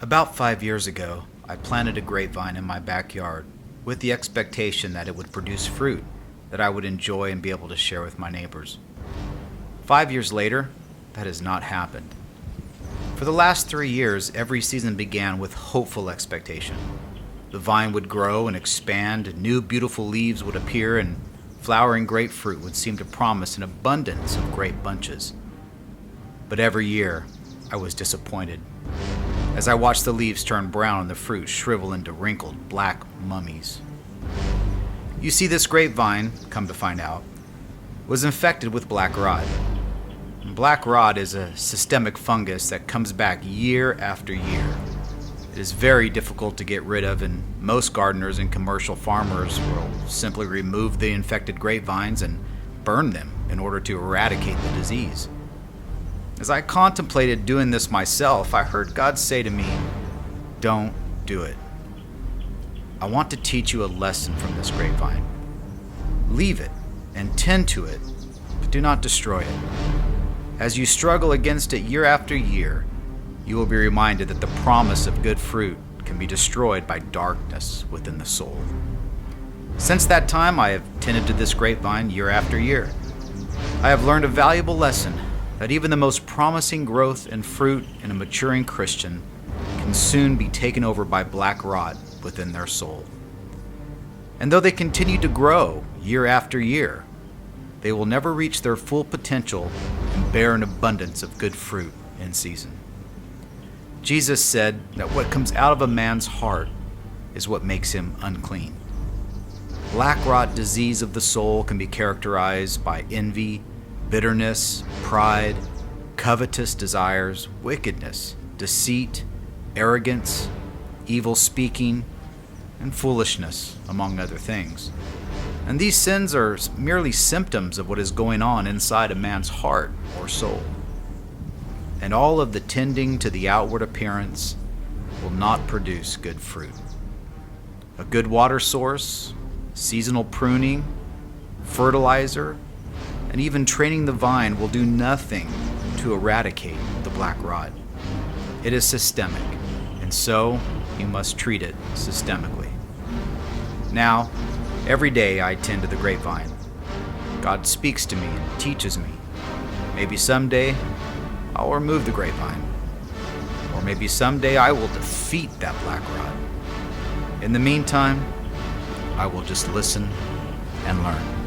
About 5 years ago, I planted a grapevine in my backyard with the expectation that it would produce fruit that I would enjoy and be able to share with my neighbors. 5 years later, that has not happened. For the last 3 years, every season began with hopeful expectation. The vine would grow and expand, new beautiful leaves would appear, and flowering grapefruit would seem to promise an abundance of grape bunches. But every year, I was disappointed as I watched the leaves turn brown and the fruit shrivel into wrinkled black mummies. You see, this grapevine, come to find out, was infected with black rot. Black rot is a systemic fungus that comes back year after year. It is very difficult to get rid of, and most gardeners and commercial farmers will simply remove the infected grapevines and burn them in order to eradicate the disease. As I contemplated doing this myself, I heard God say to me, "Don't do it. I want to teach you a lesson from this grapevine. Leave it and tend to it, but do not destroy it. As you struggle against it year after year, you will be reminded that the promise of good fruit can be destroyed by darkness within the soul." Since that time, I have tended to this grapevine year after year. I have learned a valuable lesson that even the most promising growth and fruit in a maturing Christian can soon be taken over by black rot within their soul. And though they continue to grow year after year, they will never reach their full potential and bear an abundance of good fruit in season. Jesus said that what comes out of a man's heart is what makes him unclean. Black rot disease of the soul can be characterized by envy, bitterness, pride, covetous desires, wickedness, deceit, arrogance, evil speaking, and foolishness, among other things. And these sins are merely symptoms of what is going on inside a man's heart or soul. And all of the tending to the outward appearance will not produce good fruit. A good water source, seasonal pruning, fertilizer, and even training the vine will do nothing to eradicate the black rot. It is systemic, and so you must treat it systemically. Now, every day I tend to the grapevine. God speaks to me and teaches me. Maybe someday I'll remove the grapevine, or maybe someday I will defeat that black rot. In the meantime, I will just listen and learn.